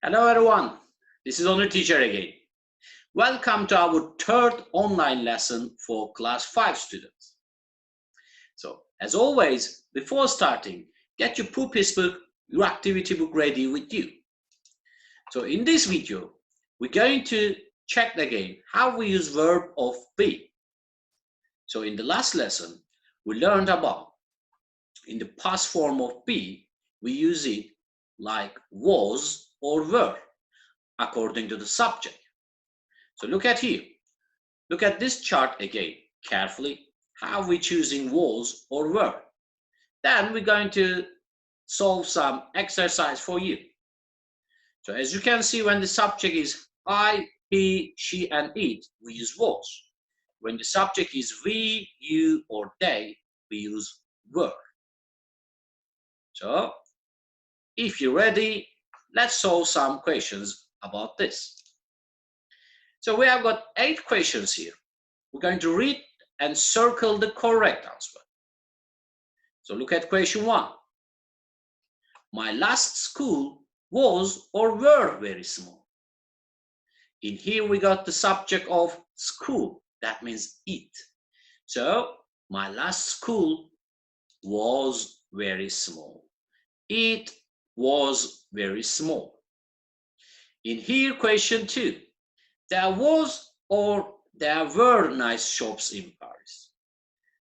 Hello everyone, this is Onur teacher again. Welcome to our third online lesson for class 5 students. So as always, before starting, get your pupils book, your activity book ready with you. So in this video, we're going to check again how we use verb of be. So in the last lesson, we learned about in the past form of be, we use it like was or were according to the subject. So look at here. Look at this chart again carefully. How we choosing was or were. Then we're going to solve some exercise for you. So as you can see, when the subject is I, he, she, and it, we use was. When the subject is we, you, or they, we use were. So if you're ready, let's solve some questions about this. So we have got 8 questions here. We're going to read and circle the correct answer. So look at question 1. My last school was or were very small. In here we got the subject of school. That means it. So my last school was very small. It was very small. In here question 2. There was or there were nice shops in Paris.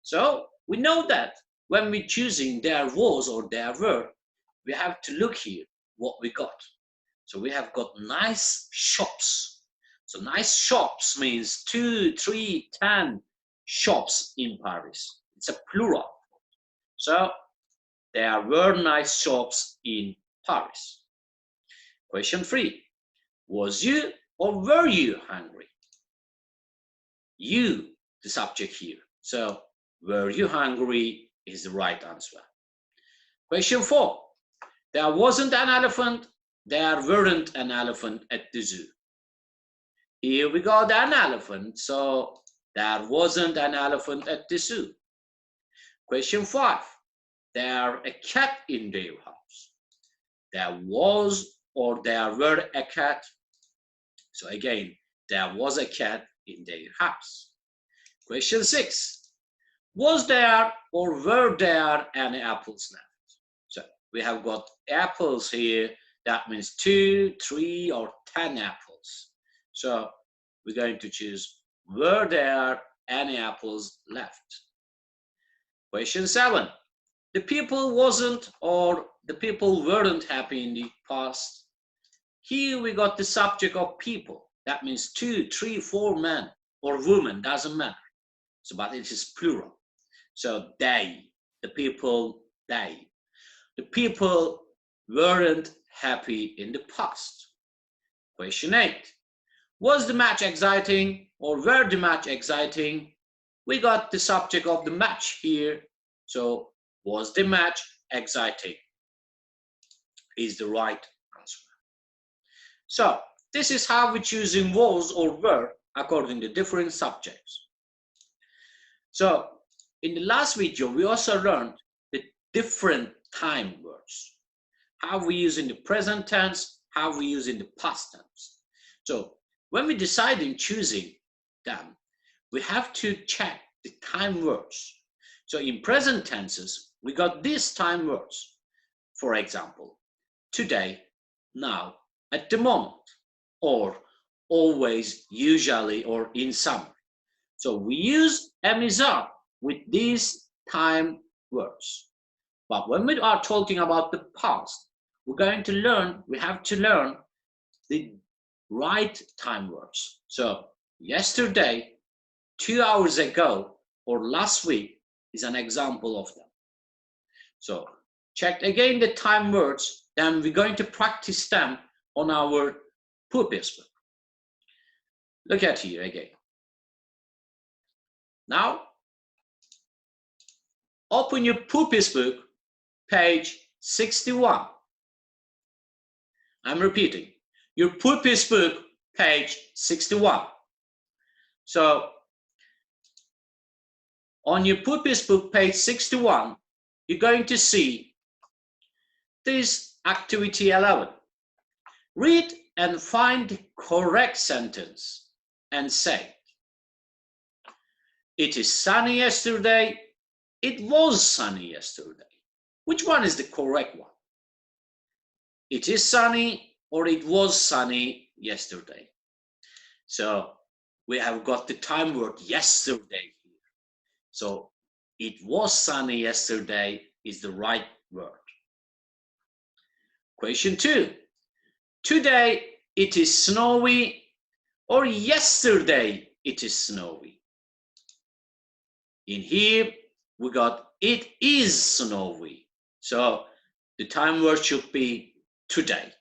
So we know that when we're choosing there was or there were, we have to look here what we got. So we have got nice shops. So nice shops means 2, 3, 10 shops in Paris. It's a plural. So there were nice shops in Paris. Question 3. Was you or were you hungry? You, the subject here. So were you hungry is the right answer. Question 4. There wasn't an elephant. There weren't an elephant at the zoo. Here we got an elephant. So there wasn't an elephant at the zoo. Question 5. There a cat in their house. There was or there were a cat. So again, there was a cat in their house. Question 6. Was there or were there any apples left? So we have got apples here. That means 2, 3, or 10 apples. So we're going to choose were there any apples left? Question 7. The people wasn't or the people weren't happy in the past. Here we got the subject of people. That means 2, 3, 4 men or women, doesn't matter. So, but it is plural. So they, the people, they. The people weren't happy in the past. Question 8. Was the match exciting or were the match exciting? We got the subject of the match here. So was the match exciting? Is the right answer. So this is how we're choosing was or were according to different subjects. So in the last video, we also learned the different time words. How we use in the present tense, how we use in the past tense. So when we decide in choosing them, we have to check the time words. So in present tenses, we got these time words. For example, today, now, at the moment, or always, usually, or in summer. So we use MSR with these time words. But when we are talking about the past, we have to learn the right time words. So yesterday, 2 hours ago, or last week is an example of them. So check again the time words, then we're going to practice them on our pupils book. Look at here again. Now, open your pupils book, page 61. I'm repeating. Your purpose book, page 61. So, on your purpose book, page 61, you're going to see this activity 11. Read and find the correct sentence and say, it is sunny yesterday. It was sunny yesterday. Which one is the correct one? It is sunny or it was sunny yesterday. So we have got the time word yesterday here. So it was sunny yesterday is the right word. Question 2. Today it is snowy or yesterday it is snowy. In here we got it is snowy. So the time word should be today,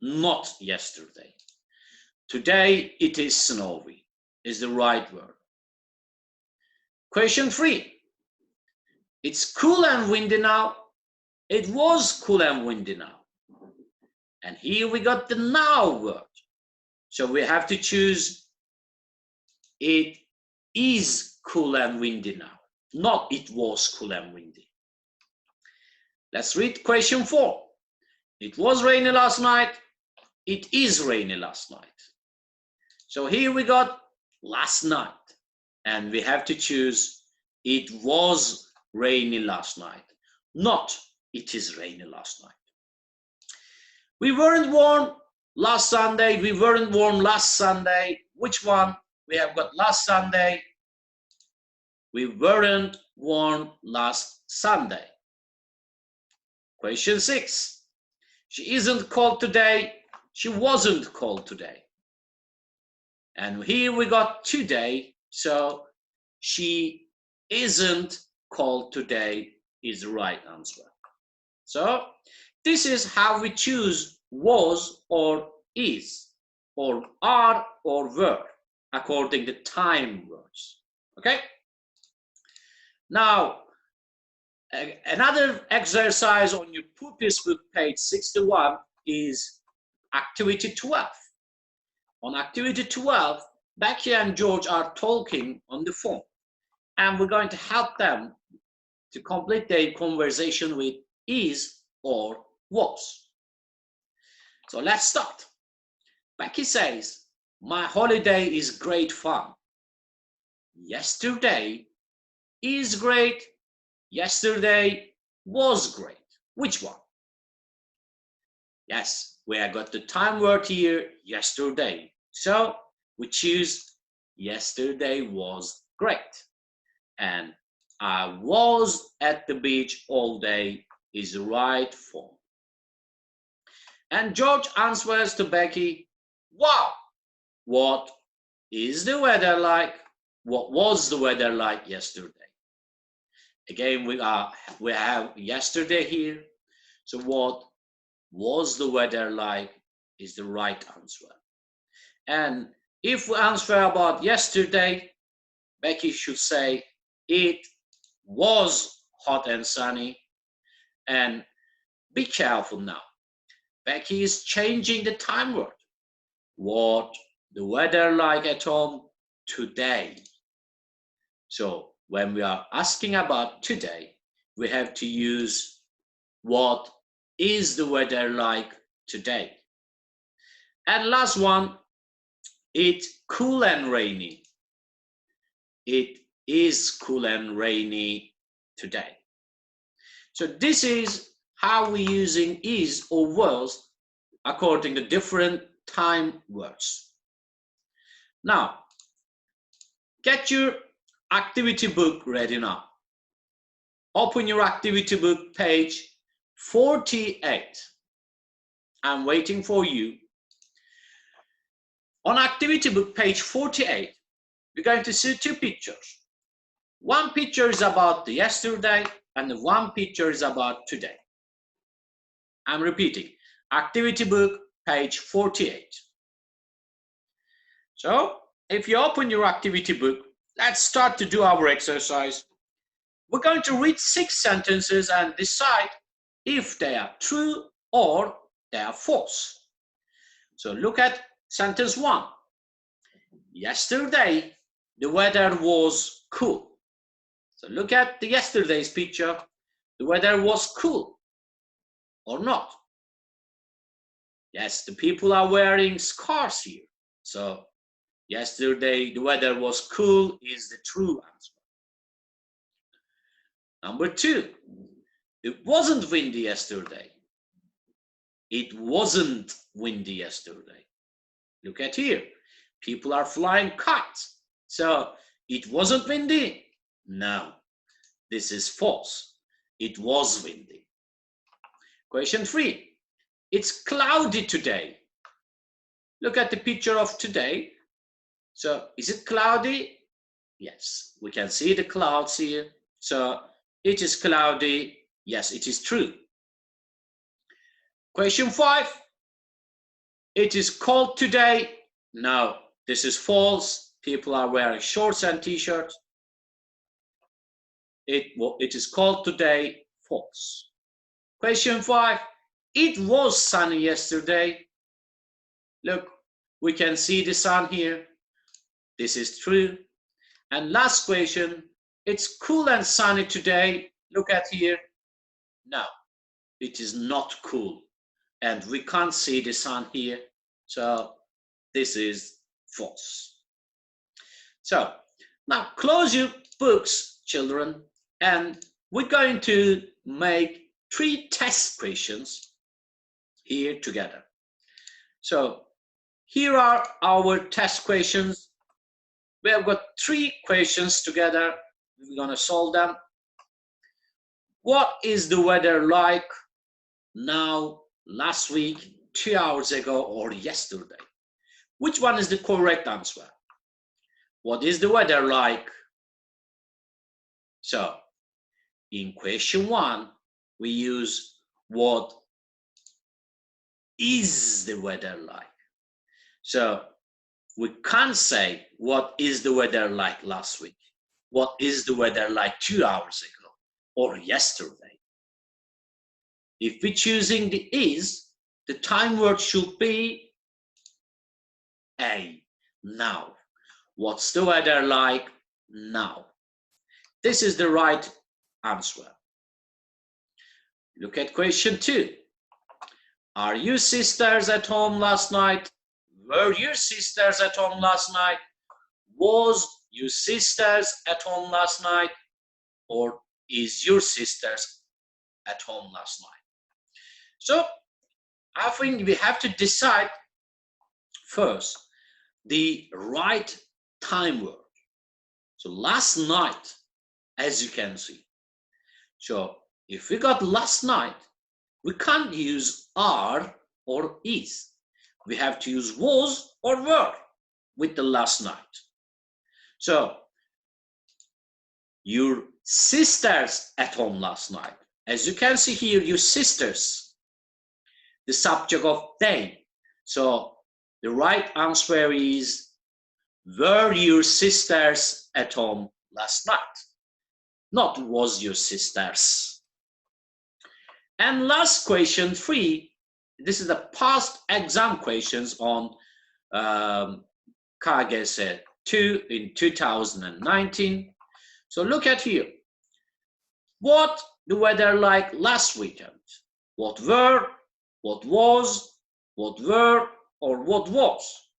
not yesterday. Today it is snowy is the right word. Question 3. It's cool and windy now. It was cool and windy now. And here we got the now word. So we have to choose it is cool and windy now, not it was cool and windy. Let's read question 4. It was rainy last night. It is rainy last night. So here we got last night. And we have to choose it was rainy last night, not it is rainy last night. We weren't warm last Sunday. We weren't warm last Sunday. Which one? We have got last Sunday. We weren't warm last Sunday. Question 6. She isn't cold today. She wasn't cold today. And here we got today. So she isn't cold today is the right answer. So this is how we choose was or is or are or were according to time words. Okay? Now, another exercise on your purpose book, page 61, is activity 12. On activity 12, Becky and George are talking on the phone, and we're going to help them to complete their conversation with is or was. So let's start. Becky says, my holiday is great fun. Yesterday is great. Yesterday was great. Which one? Yes, we have got the time word here, yesterday. So we choose yesterday was great. And I was at the beach all day is the right form. And George answers to Becky, wow, what is the weather like? What was the weather like yesterday? Again, we have yesterday here. So what was the weather like is the right answer. And if we answer about yesterday, Becky should say it was hot and sunny. And be careful now. Becky is changing the time word. What the weather like at home today. So when we are asking about today, we have to use what is the weather like today. And last one, it's cool and rainy. It is cool and rainy today. So this is how we're using is or was according to different time words. Now, get your activity book ready now. Open your activity book, page 48. I'm waiting for you. On activity book, page 48, we're going to see two pictures. One picture is about the yesterday and one picture is about today. I'm repeating, activity book, page 48. So, if you open your activity book, let's start to do our exercise. We're going to read 6 sentences and decide if they are true or they are false. So look at sentence 1. Yesterday, the weather was cool. So look at the yesterday's picture. The weather was cool or not? Yes, the people are wearing scarves here. So yesterday, the weather was cool is the true answer. Number 2, it wasn't windy yesterday. It wasn't windy yesterday. Look at here. People are flying kites. So it wasn't windy? No, this is false. It was windy. Question 3. It's cloudy today. Look at the picture of today. So is it cloudy? Yes, we can see the clouds here. So it is cloudy. Yes, it is true. Question 5. It is cold today. No, this is false. People are wearing shorts and t-shirts. It is cold today. False. Question 5. It was sunny yesterday. Look, we can see the sun here. This is true. And last question. It's cool and sunny today. Look at here. No, it is not cool. And we can't see the sun here. So this is false. So now close your books, children, and we're going to make 3 test questions here together. So here are our test questions. We have got 3 questions together. We're going to solve them. What is the weather like now, last week, 2 hours ago, or yesterday? Which one is the correct answer? What is the weather like? So in question 1, we use what is the weather like. So we can't say what is the weather like last week, what is the weather like 2 hours ago or yesterday. If we're choosing the is, the time word should be a, now. What's the weather like now? This is the right answer. Look at question 2. Are you sisters at home last night? Were your sisters at home last night? Was your sisters at home last night? Or is your sisters at home last night? So I think we have to decide first the right time word. So last night, as you can see. So if we got last night, we can't use are or is. We have to use was or were with the last night. So your sisters at home last night. As you can see here, your sisters, the subject of they. So the right answer is, were your sisters at home last night? Not was your sisters. And last question 3, this is the past exam questions on KGS 2 in 2019. So look at here. What the weather like last weekend? What were, what was, what were, or what was?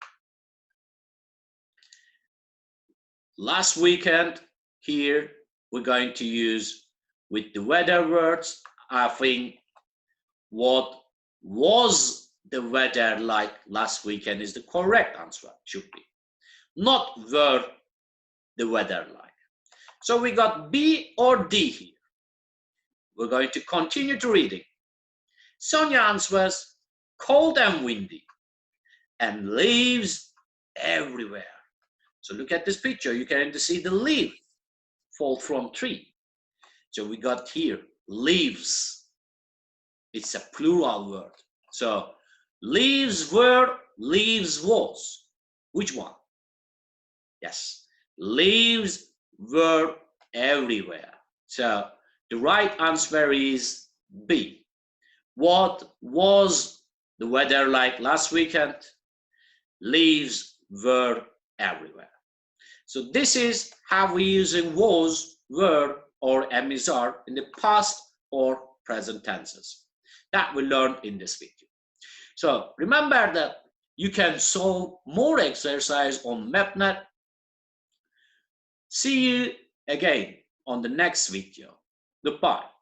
Last weekend, here we're going to use with the weather words. I think what was the weather like last weekend is the correct answer, should be. Not were the weather like. So we got B or D here. We're going to continue to reading. Sonia answers, cold and windy, and leaves everywhere. So look at this picture. You can see the leaf fall from tree. So we got here leaves. It's a plural word. So leaves were, leaves was. Which one? Yes, leaves were everywhere. So the right answer is B. What was the weather like last weekend, leaves were everywhere. So this is how we're using was, were, or are in the past or present tenses that we learned in this video. So remember that you can solve more exercise on MapNet. See you again on the next video. Goodbye.